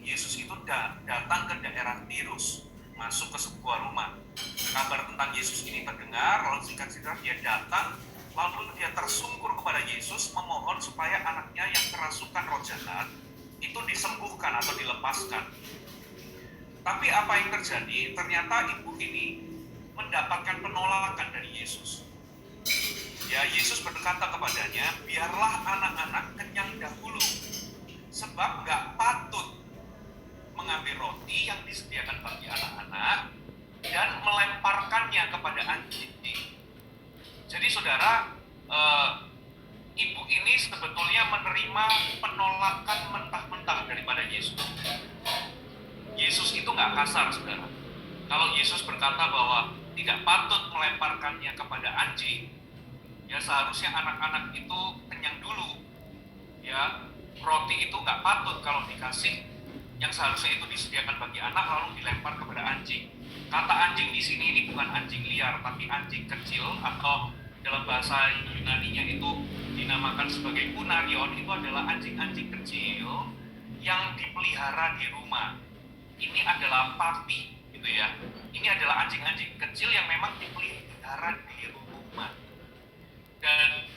Yesus itu datang ke daerah Tirus, masuk ke sebuah rumah. Kabar tentang Yesus ini terdengar, lalu singkat cerita dia datang, lalu dia tersungkur kepada Yesus, memohon supaya anaknya yang kerasukan roh jahat itu disembuhkan atau dilepaskan. Tapi apa yang terjadi? Ternyata ibu ini mendapatkan penolakan dari Yesus. Ya, Yesus berkata kepadanya, biarlah anak-anak kenyang dahulu, sebab gak patut mengambil roti yang disediakan bagi anak-anak dan melemparkannya kepada anjing. Jadi saudara, ibu ini sebetulnya menerima penolakan mentah-mentah daripada Yesus. Yesus itu gak kasar, saudara. Kalau Yesus berkata bahwa tidak patut melemparkannya kepada anjing, ya seharusnya anak-anak itu kenyang dulu. Ya, roti itu nggak patut kalau dikasih yang seharusnya itu disediakan bagi anak lalu dilempar kepada anjing. Kata anjing di sini ini bukan anjing liar, tapi anjing kecil, atau dalam bahasa Yunaninya itu dinamakan sebagai kunarion. Itu adalah anjing-anjing kecil yang dipelihara di rumah. Ini adalah papi, gitu ya. Ini adalah anjing-anjing kecil yang memang dipelihara di rumah. Dan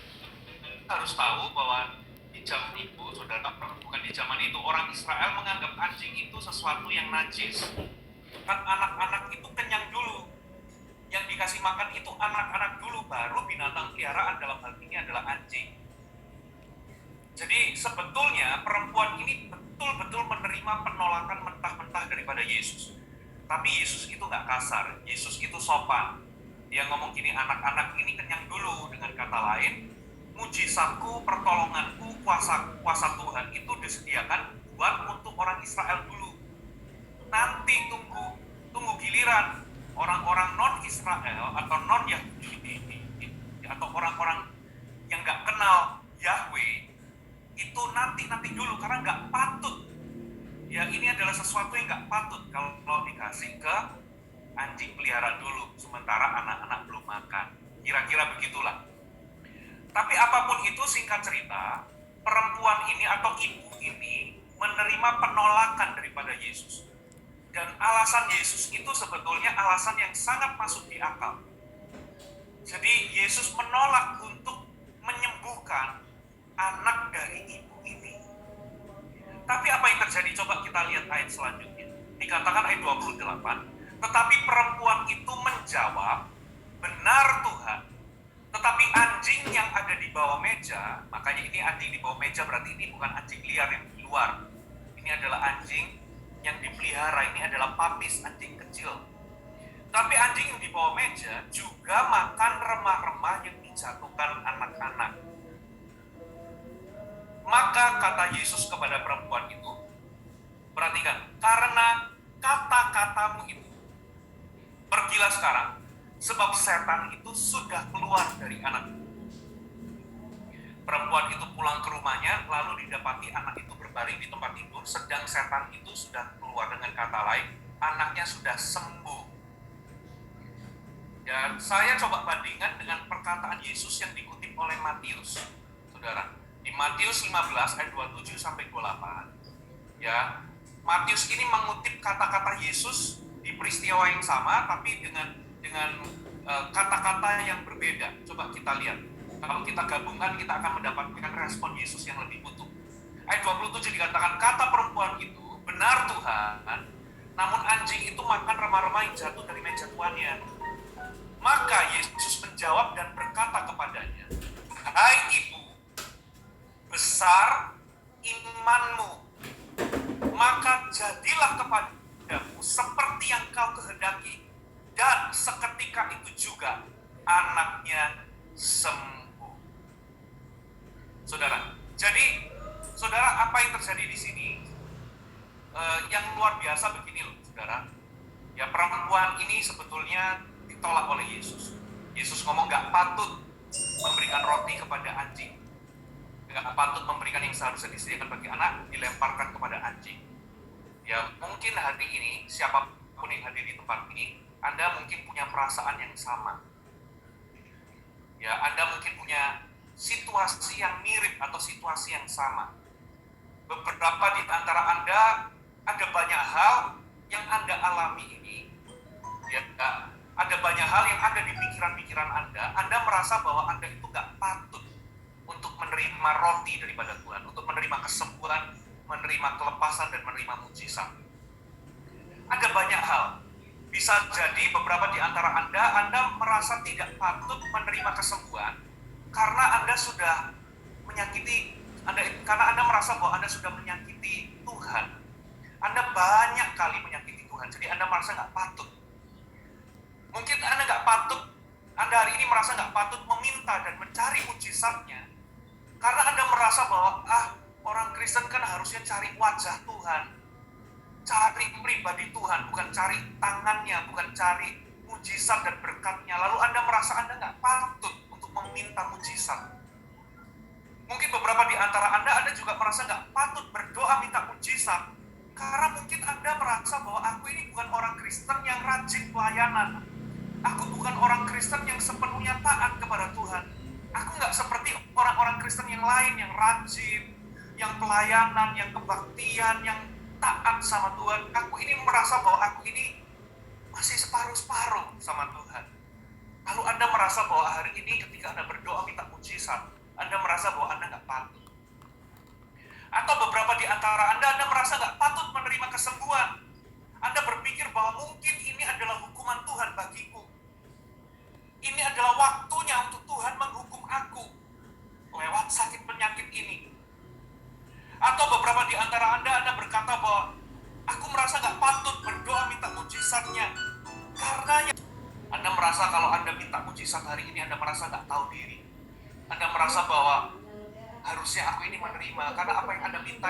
harus tahu bahwa di zaman itu, saudara, bukan di zaman itu, orang Israel menganggap anjing itu sesuatu yang najis. Kan anak-anak itu kenyang dulu. Yang dikasih makan itu anak-anak dulu, baru binatang peliharaan, dalam hal ini adalah anjing. Jadi sebetulnya perempuan ini betul-betul menerima penolakan mentah-mentah daripada Yesus. Tapi Yesus itu nggak kasar, Yesus itu sopan. Dia ngomong gini, anak-anak ini kenyang dulu. Dengan kata lain, mujizatku, pertolonganku, kuasa Tuhan itu disediakan buat untuk orang Israel dulu. Nanti tunggu giliran orang-orang non-Israel atau non-Yahudi atau orang-orang yang nggak kenal Yahweh itu nanti dulu, karena nggak patut. Ya, ini adalah sesuatu yang nggak patut kalau dikasih ke anjing pelihara dulu, sementara anak-anak belum makan. Kira-kira begitulah. Tapi apapun itu, singkat cerita, perempuan ini atau ibu ini menerima penolakan daripada Yesus. Dan alasan Yesus itu sebetulnya alasan yang sangat masuk di akal. Jadi Yesus menolak untuk menyembuhkan anak dari ibu ini. Tapi apa yang terjadi? Coba kita lihat ayat selanjutnya. Dikatakan ayat 28, tetapi perempuan itu menjawab, benar Tuhan, tetapi anjing yang ada di bawah meja, makanya ini anjing di bawah meja berarti ini bukan anjing liar yang di luar. Ini adalah anjing yang dipelihara, ini adalah papis, anjing kecil. Tapi anjing yang di bawah meja juga makan remah-remah yang dijatuhkan anak-anak. Maka kata Yesus kepada perempuan itu, perhatikan, karena kata-katamu itu, pergilah sekarang, sebab setan itu sudah keluar dari anakmu. Perempuan itu pulang ke rumahnya, lalu didapati anak itu berbaring di tempat tidur, sedang setan itu sudah keluar. Dengan kata lain, anaknya sudah sembuh. Dan saya coba bandingkan dengan perkataan Yesus yang dikutip oleh Matius, saudara. Di Matius 15 ayat 27 sampai 28, ya, Matius ini mengutip kata-kata Yesus di peristiwa yang sama, tapi dengan kata-kata yang berbeda. Coba kita lihat. Kalau kita gabungkan, kita akan mendapatkan respon Yesus yang lebih utuh. Ayat 27 dikatakan, kata perempuan itu, benar Tuhan, namun anjing itu makan remah-remah yang jatuh dari meja tuannya. Maka Yesus menjawab dan berkata kepadanya, hai ibu, besar imanmu, maka jadilah kepadamu seperti yang kau kehendaki. Dan seketika itu juga anaknya sembuh. Saudara, jadi saudara, apa yang terjadi di sini yang luar biasa begini loh, saudara. Ya, perempuan ini sebetulnya ditolak oleh Yesus. Yesus ngomong gak patut memberikan roti kepada anjing, gak patut memberikan yang seharusnya disediakan bagi anak, dilemparkan kepada anjing. Ya, mungkin hari ini siapapun yang hadir di tempat ini, Anda mungkin punya perasaan yang sama. Ya, Anda mungkin punya situasi yang mirip atau situasi yang sama. Beberapa di antara Anda Anda alami ini, ya, ada banyak hal yang ada di pikiran-pikiran Anda merasa bahwa Anda itu nggak patut untuk menerima roti daripada Tuhan, untuk menerima kesembuhan, menerima kelepasan, dan menerima mujizat. Ada banyak hal. Bisa jadi beberapa di antara Anda merasa tidak patut menerima kesembuhan karena Anda sudah menyakiti, karena Anda merasa bahwa Anda sudah menyakiti Tuhan. Anda banyak kali menyakiti Tuhan, jadi Anda merasa nggak patut. Mungkin Anda nggak patut, Anda hari ini merasa nggak patut meminta dan mencari mujizatnya, karena Anda merasa bahwa, orang Kristen kan harusnya cari wajah Tuhan, cari pribadi Tuhan, bukan cari tangannya, bukan cari mujizat dan berkatnya. Lalu Anda merasa Anda nggak patut untuk meminta mujizat. Mungkin beberapa di antara Anda juga merasa nggak patut berdoa minta mujizat, karena mungkin Anda merasa bahwa aku ini bukan orang Kristen yang rajin pelayanan. Aku bukan orang Kristen yang sepenuhnya taat kepada Tuhan. Aku nggak seperti orang-orang Kristen yang lain yang rajin, yang pelayanan, yang kebaktian, yang taat sama Tuhan. Aku ini merasa bahwa aku ini masih separuh-separuh sama Tuhan. Lalu Anda merasa bahwa hari ini ketika Anda berdoa minta mujizat, Anda merasa bahwa Anda nggak patut. Atau beberapa di antara Anda merasa nggak patut menerima kesembuhan. Anda berpikir bahwa mungkin ini adalah hukuman Tuhan bagiku. Ini adalah waktunya untuk Tuhan menghukum aku lewat sakit penyakit ini. Atau beberapa di antara Anda berkata bahwa aku merasa nggak patut berdoa minta mujizatnya, karena Anda merasa kalau Anda minta mujizat hari ini, Anda merasa nggak tahu diri. Anda merasa bahwa harusnya aku ini menerima, karena apa yang Anda minta